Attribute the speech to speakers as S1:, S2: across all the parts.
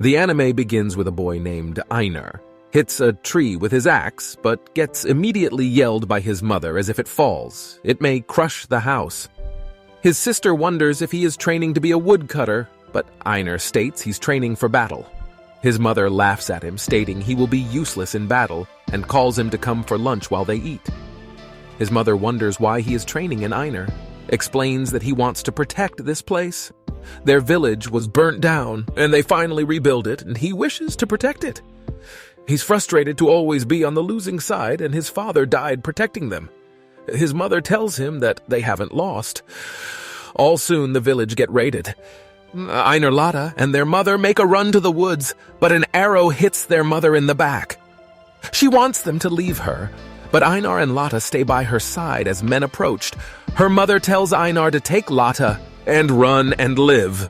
S1: The anime begins with a boy named Einar. Hits a tree with his axe, but gets immediately yelled by his mother as if it falls. It may crush the house. His sister wonders if he is training to be a woodcutter, but Einar states he's training for battle. His mother laughs at him, stating he will be useless in battle, and calls him to come for lunch while they eat. His mother wonders why he is training in Einar, explains that he wants to protect this place. Their village was burnt down, and they finally rebuilt it, and he wishes to protect it. He's frustrated to always be on the losing side, and his father died protecting them. His mother tells him that they haven't lost. All soon the village get raided. Einar Lotta and their mother make a run to the woods, but an arrow hits their mother in the back. She wants them to leave her, but Einar and Lotta stay by her side as men approached. Her mother tells Einar to take Lotta and run and live.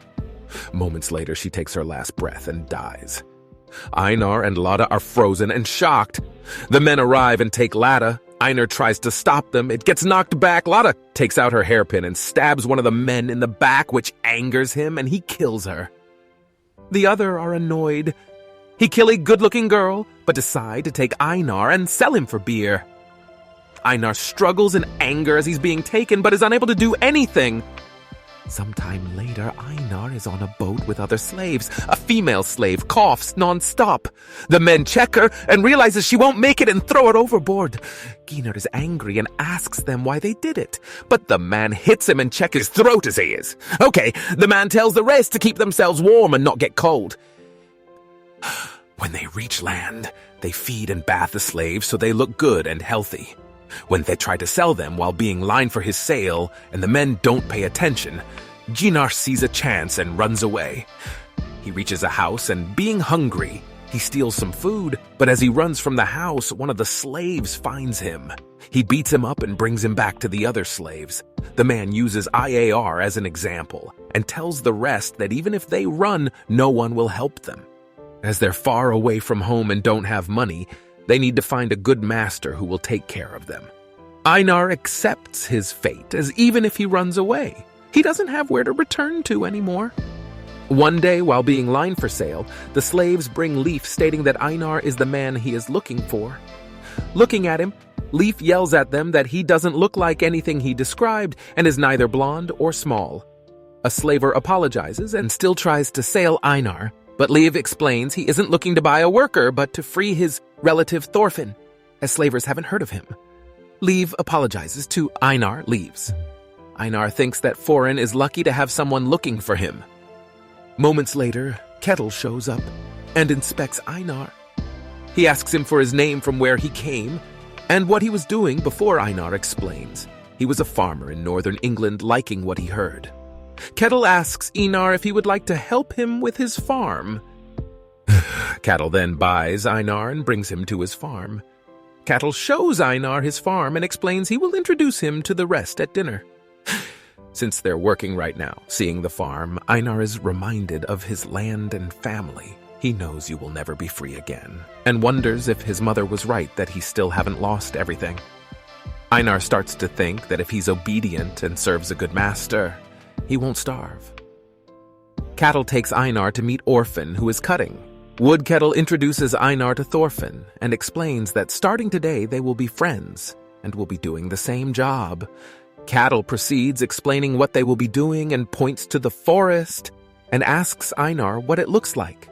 S1: Moments later, she takes her last breath and dies. Einar and Lotta are frozen and shocked. The men arrive and take Lotta. Einar tries to stop them. It gets knocked back. Lotta takes out her hairpin and stabs one of the men in the back, which angers him, and he kills her. The other are annoyed. He kill a good-looking girl, but decide to take Einar and sell him for beer. Einar struggles in anger as he's being taken, but is unable to do anything. Sometime later, Einar is on a boat with other slaves. A female slave coughs non-stop. The men check her and realizes she won't make it and throw her overboard. Gunnar is angry and asks them why they did it. But the man hits him and checks his throat as he is. Okay, the man tells the rest to keep themselves warm and not get cold. When they reach land, they feed and bath the slaves so they look good and healthy. When they try to sell them while being lined for his sale and the men don't pay attention, Gunnar sees a chance and runs away. He reaches a house and, being hungry, he steals some food, but as he runs from the house, one of the slaves finds him. He beats him up and brings him back to the other slaves. The man uses IAR as an example and tells the rest that even if they run, no one will help them. As they're far away from home and don't have money, they need to find a good master who will take care of them. Einar accepts his fate, as even if he runs away, he doesn't have where to return to anymore. One day, while being lined for sale, the slaves bring Leif stating that Einar is the man he is looking for. Looking at him, Leif yells at them that he doesn't look like anything he described and is neither blonde or small. A slaver apologizes and still tries to sell Einar, but Leif explains he isn't looking to buy a worker but to free his relative Thorfinn, as slavers haven't heard of him. Leif apologizes to Einar, leaves. Einar thinks that Thorin is lucky to have someone looking for him. Moments later, Kettle shows up and inspects Einar. He asks him for his name, from where he came, and what he was doing before. Einar explains he was a farmer in northern England, liking what he heard. Kettle asks Einar if he would like to help him with his farm. Kettle then buys Einar and brings him to his farm. Kettle shows Einar his farm and explains he will introduce him to the rest at dinner. Since they're working right now, seeing the farm, Einar is reminded of his land and family. He knows you will never be free again, and wonders if his mother was right that he still haven't lost everything. Einar starts to think that if he's obedient and serves a good master, he won't starve. Kettle takes Einar to meet Orphan, who is cutting. Woodkettle introduces Einar to Thorfinn and explains that starting today they will be friends and will be doing the same job. Kettle proceeds explaining what they will be doing and points to the forest and asks Einar what it looks like.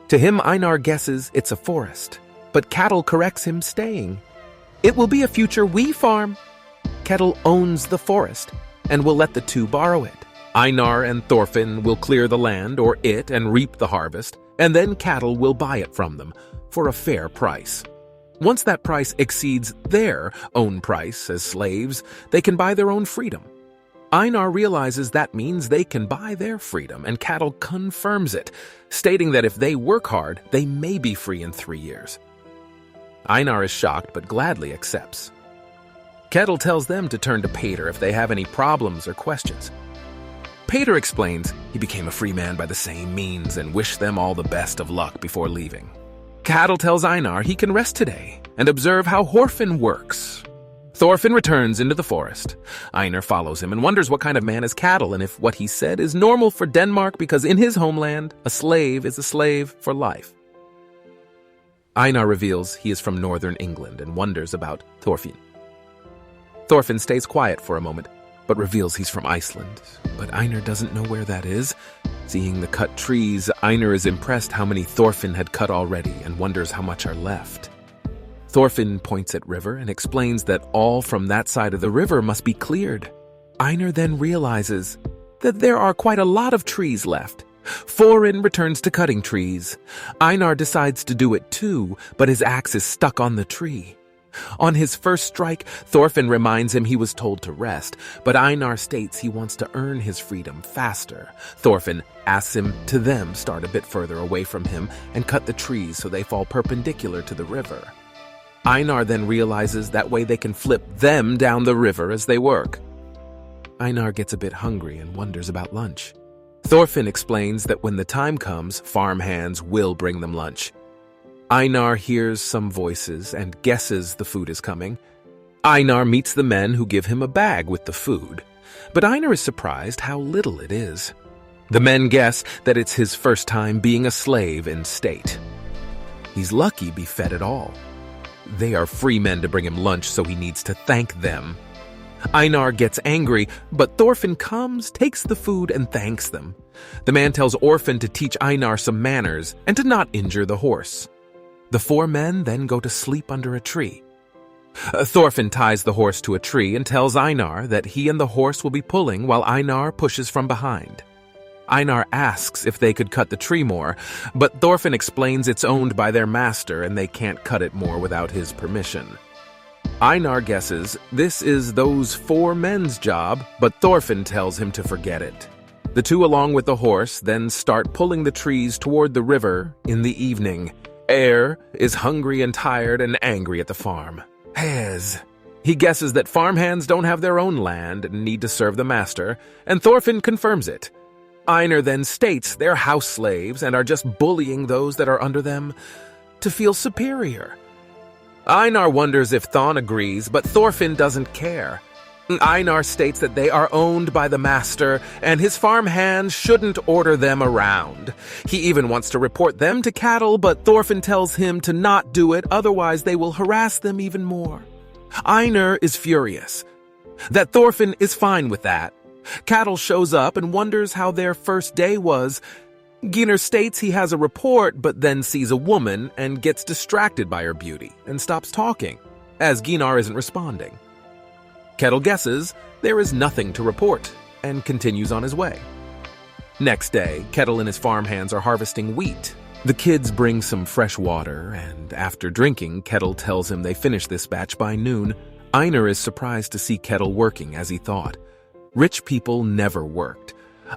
S1: To him, Einar guesses it's a forest, but Kettle corrects him, saying, "It will be a future wee farm." Kettle owns the forest and will let the two borrow it. Einar and Thorfinn will clear the land or it and reap the harvest, and then Kettle will buy it from them for a fair price. Once that price exceeds their own price as slaves, they can buy their own freedom. Einar realizes that means they can buy their freedom, and Kettle confirms it, stating that if they work hard, they may be free in 3 years. Einar is shocked but gladly accepts. Kettle tells them to turn to Pater if they have any problems or questions. Pater explains he became a free man by the same means and wished them all the best of luck before leaving. Kettle tells Einar he can rest today and observe how Horfinn works. Thorfinn returns into the forest. Einar follows him and wonders what kind of man is Cattle and if what he said is normal for Denmark because in his homeland, a slave is a slave for life. Einar reveals he is from northern England and wonders about Thorfinn. Thorfinn stays quiet for a moment, but reveals he's from Iceland. But Einar doesn't know where that is. Seeing the cut trees, Einar is impressed how many Thorfinn had cut already and wonders how much are left. Thorfinn points at river and explains that all from that side of the river must be cleared. Einar then realizes that there are quite a lot of trees left. Thorin returns to cutting trees. Einar decides to do it too, but his axe is stuck on the tree. On his first strike, Thorfinn reminds him he was told to rest, but Einar states he wants to earn his freedom faster. Thorfinn asks him to them start a bit further away from him and cut the trees so they fall perpendicular to the river. Einar then realizes that way they can flip them down the river as they work. Einar gets a bit hungry and wonders about lunch. Thorfinn explains that when the time comes, farmhands will bring them lunch. Einar hears some voices and guesses the food is coming. Einar meets the men who give him a bag with the food, but Einar is surprised how little it is. The men guess that it's his first time being a slave in state. He's lucky to be fed at all. They are free men to bring him lunch, so he needs to thank them. Einar gets angry, but Thorfinn comes, takes the food, and thanks them. The man tells Orfinn to teach Einar some manners and to not injure the horse. The four men then go to sleep under a tree. Thorfinn ties the horse to a tree and tells Einar that he and the horse will be pulling while Einar pushes from behind. Einar asks if they could cut the tree more, but Thorfinn explains it's owned by their master and they can't cut it more without his permission. Einar guesses this is those four men's job, but Thorfinn tells him to forget it. The two, along with the horse, then start pulling the trees toward the river in the evening. Eir is hungry and tired and angry at the farm. He guesses that farmhands don't have their own land and need to serve the master, and Thorfinn confirms it. Einar then states they're house slaves and are just bullying those that are under them to feel superior. Einar wonders if Thon agrees, but Thorfinn doesn't care. Einar states that they are owned by the master and his farm hands shouldn't order them around. He even wants to report them to Cattle, but Thorfinn tells him to not do it, otherwise they will harass them even more. Einar is furious. That Thorfinn is fine with that. Cattle shows up and wonders how their first day was. Gunnar states he has a report, but then sees a woman and gets distracted by her beauty and stops talking, as Gunnar isn't responding. Kettle guesses there is nothing to report and continues on his way. Next day, Kettle and his farmhands are harvesting wheat. The kids bring some fresh water, and after drinking, Kettle tells him they finish this batch by noon. Einar is surprised to see Kettle working as he thought. Rich people never worked.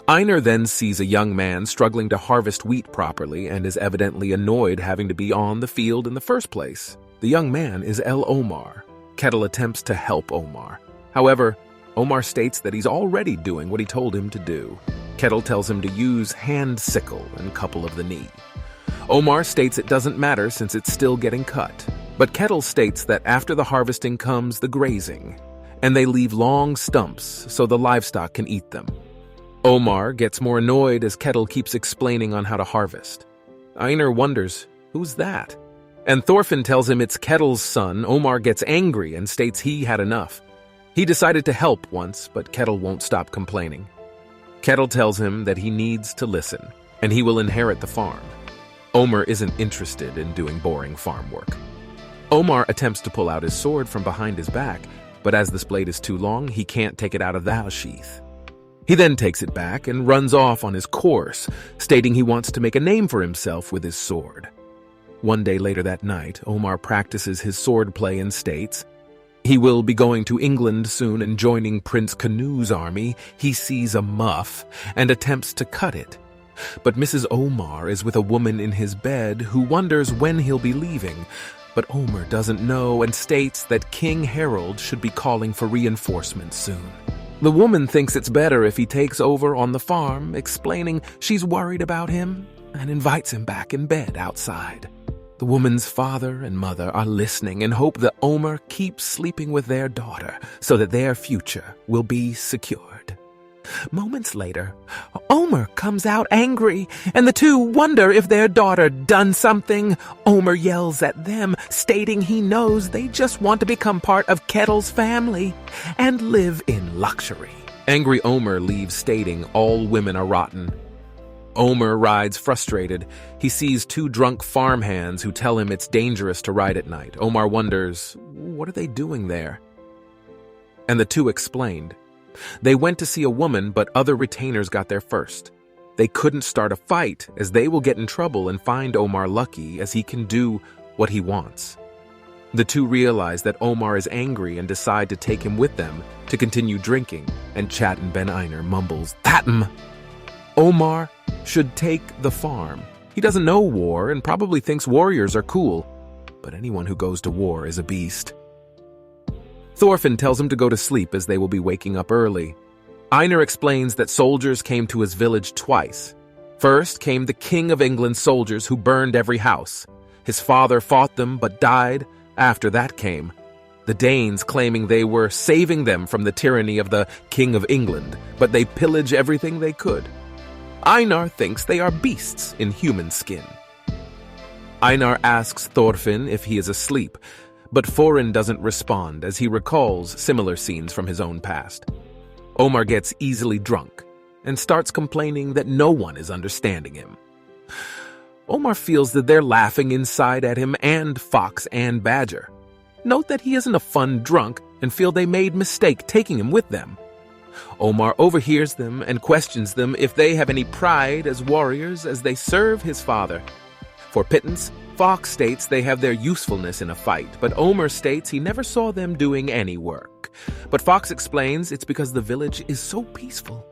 S1: Einar then sees a young man struggling to harvest wheat properly and is evidently annoyed having to be on the field in the first place. The young man is El Omar. Kettle attempts to help Omar. However, Omar states that he's already doing what he told him to do. Kettle tells him to use hand sickle and couple of the knee. Omar states it doesn't matter since it's still getting cut. But Kettle states that after the harvesting comes the grazing, and they leave long stumps so the livestock can eat them. Omar gets more annoyed as Kettle keeps explaining on how to harvest. Einar wonders, who's that? And Thorfinn tells him it's Kettle's son. Omar gets angry and states he had enough. He decided to help once, but Kettle won't stop complaining. Kettle tells him that he needs to listen, and he will inherit the farm. Omar isn't interested in doing boring farm work. Omar attempts to pull out his sword from behind his back, but as this blade is too long, he can't take it out of the sheath. He then takes it back and runs off on his course, stating he wants to make a name for himself with his sword. One day later that night, Omar practices his sword play and states he will be going to England soon and joining Prince Canute's army. He sees a muff and attempts to cut it. But Mrs. Omar is with a woman in his bed who wonders when he'll be leaving. But Omar doesn't know and states that King Harold should be calling for reinforcements soon. The woman thinks it's better if he takes over on the farm, explaining she's worried about him and invites him back in bed outside. The woman's father and mother are listening and hope that Omer keeps sleeping with their daughter so that their future will be secured. Moments later, Omer comes out angry, and the two wonder if their daughter done something. Omer yells at them, stating he knows they just want to become part of Kettle's family and live in luxury. Angry Omer leaves, stating all women are rotten. Omer rides frustrated. He sees two drunk farmhands who tell him it's dangerous to ride at night. Omer wonders, what are they doing there? And the two explained. They went to see a woman, but other retainers got there first. They couldn't start a fight, as they will get in trouble and find Omer lucky, as he can do what he wants. The two realize that Omer is angry and decide to take him with them to continue drinking, and Chattan Ben Einar mumbles, "That'm!" Omer should take the farm. He doesn't know war and probably thinks warriors are cool, but anyone who goes to war is a beast. Thorfinn tells him to go to sleep as they will be waking up early. Einar explains that soldiers came to his village twice. First came the King of England's soldiers who burned every house. His father fought them but died. After that came the Danes, claiming they were saving them from the tyranny of the King of England, but they pillage everything they could. Einar thinks they are beasts in human skin. Einar asks Thorfinn if he is asleep, but Thorin doesn't respond as he recalls similar scenes from his own past. Omer gets easily drunk and starts complaining that no one is understanding him. Omer feels that they're laughing inside at him and Fox and Badger. Note that he isn't a fun drunk and feel they made mistake taking him with them. Omer overhears them and questions them if they have any pride as warriors as they serve his father. For pittance, Fox states they have their usefulness in a fight, but Omer states he never saw them doing any work. But Fox explains it's because the village is so peaceful.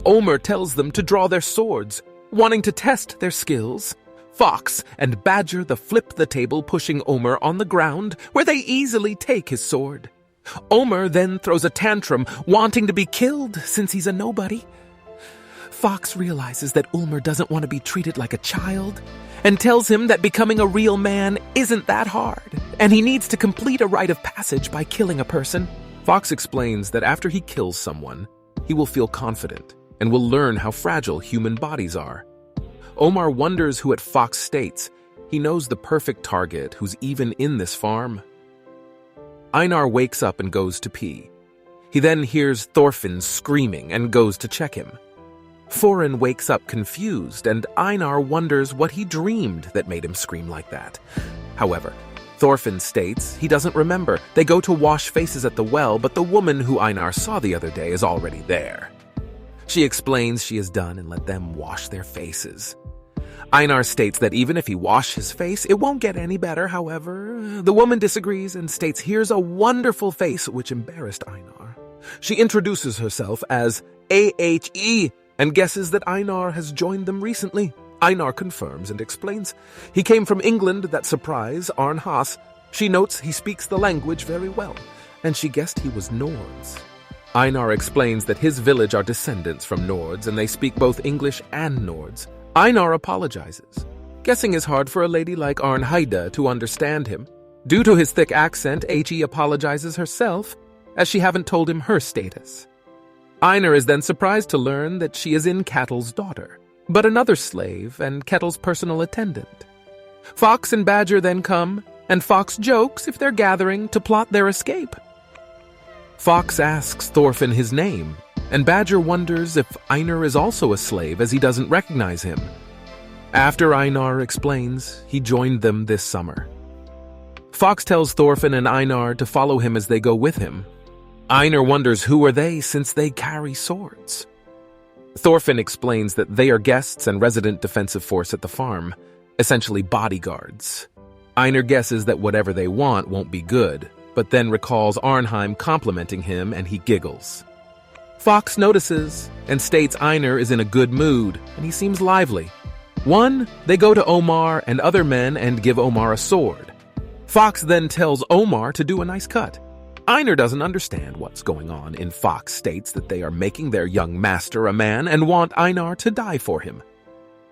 S1: Omer tells them to draw their swords, wanting to test their skills. Fox and Badger flip the table, pushing Omer on the ground, where they easily take his sword. Omer then throws a tantrum, wanting to be killed since he's a nobody. Fox realizes that Omer doesn't want to be treated like a child, and tells him that becoming a real man isn't that hard, and he needs to complete a rite of passage by killing a person. Fox explains that after he kills someone, he will feel confident and will learn how fragile human bodies are. Omer wonders who at Fox states he knows the perfect target who's even in this farm. Einar wakes up and goes to pee. He then hears Thorfinn screaming and goes to check him. Thorin wakes up confused, and Einar wonders what he dreamed that made him scream like that. However, Thorfinn states he doesn't remember. They go to wash faces at the well, but the woman who Einar saw the other day is already there. She explains she is done and let them wash their faces. Einar states that even if he washes his face, it won't get any better. However, the woman disagrees and states here's a wonderful face, which embarrassed Einar. She introduces herself as AHE and guesses that Einar has joined them recently. Einar confirms and explains he came from England. That surprise Arn Haas. She notes he speaks the language very well, and she guessed he was Nords. Einar explains that his village are descendants from Nords, and they speak both English and Nords. Einar apologizes. Guessing is hard for a lady like Arnheide to understand him. Due to his thick accent, He apologizes herself, as she haven't told him her status. Einar is then surprised to learn that she is in Kettle's daughter, but another slave and Kettle's personal attendant. Fox and Badger then come, and Fox jokes if they're gathering to plot their escape. Fox asks Thorfinn his name, and Badger wonders if Einar is also a slave as he doesn't recognize him. After Einar explains, he joined them this summer. Fox tells Thorfinn and Einar to follow him as they go with him. Einar wonders who are they since they carry swords. Thorfinn explains that they are guests and resident defensive force at the farm, essentially bodyguards. Einar guesses that whatever they want won't be good, but then recalls Arnheim complimenting him and he giggles. Fox notices and states Einar is in a good mood and he seems lively. They go to Omar and other men and give Omar a sword. Fox then tells Omar to do a nice cut. Einar doesn't understand what's going on, and Fox states that they are making their young master a man and want Einar to die for him.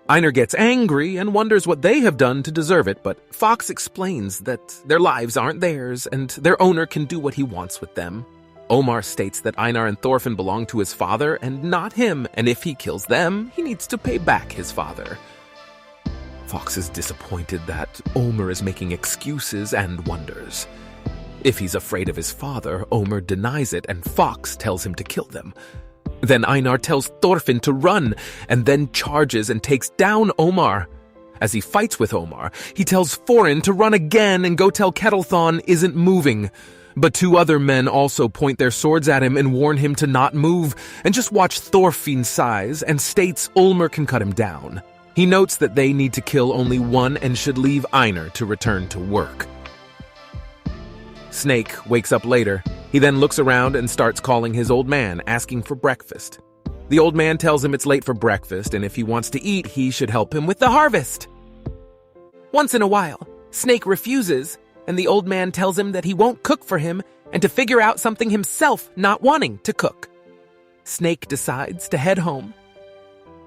S1: Einar gets angry and wonders what they have done to deserve it, but Fox explains that their lives aren't theirs and their owner can do what he wants with them. Omar states that Einar and Thorfinn belong to his father and not him, and if he kills them, he needs to pay back his father. Fox is disappointed that Omer is making excuses and wonders. If he's afraid of his father, Omer denies it and Fox tells him to kill them. Then Einar tells Thorfinn to run, and then charges and takes down Omar. As he fights with Omar, he tells Thorin to run again and go tell Ketilthon isn't moving. But two other men also point their swords at him and warn him to not move, and just watch Thorfinn sighs and states Ulmer can cut him down. He notes that they need to kill only one and should leave Einar to return to work. Snake wakes up later. He then looks around and starts calling his old man, asking for breakfast. The old man tells him it's late for breakfast, and if he wants to eat, he should help him with the harvest. Once in a while, Snake refuses, and the old man tells him that he won't cook for him and to figure out something himself, not wanting to cook. Snake decides to head home.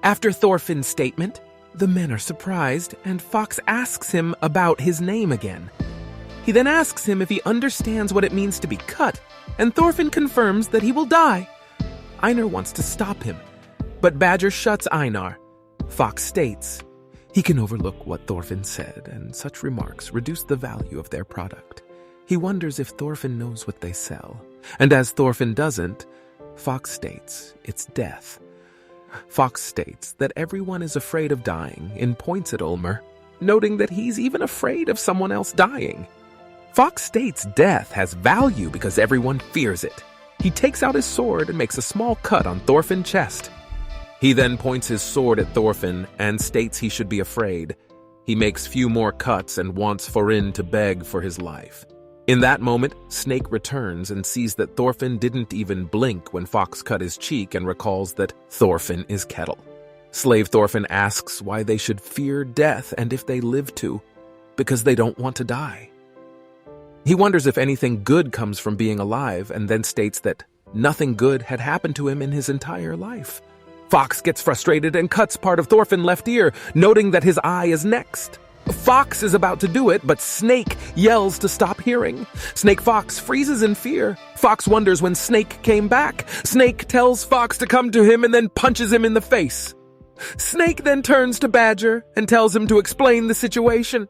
S1: After Thorfinn's statement, the men are surprised, and Fox asks him about his name again. He then asks him if he understands what it means to be cut, and Thorfinn confirms that he will die. Einar wants to stop him, but Badger shuts Einar. Fox states he can overlook what Thorfinn said, and such remarks reduce the value of their product. He wonders if Thorfinn knows what they sell, and as Thorfinn doesn't, Fox states it's death. Fox states that everyone is afraid of dying and points at Ulmer, noting that he's even afraid of someone else dying. Fox states death has value because everyone fears it. He takes out his sword and makes a small cut on Thorfinn's chest. He then points his sword at Thorfinn and states he should be afraid. He makes few more cuts and wants Thorin to beg for his life. In that moment, Snake returns and sees that Thorfinn didn't even blink when Fox cut his cheek and recalls that Thorfinn is Ketil. Slave Thorfinn asks why they should fear death and if they live to, because they don't want to die. He wonders if anything good comes from being alive and then states that nothing good had happened to him in his entire life. Fox gets frustrated and cuts part of Thorfinn's left ear, noting that his eye is next. Fox is about to do it, but Snake yells to stop hearing. Snake Fox freezes in fear. Fox wonders when Snake came back. Snake tells Fox to come to him and then punches him in the face. Snake then turns to Badger and tells him to explain the situation.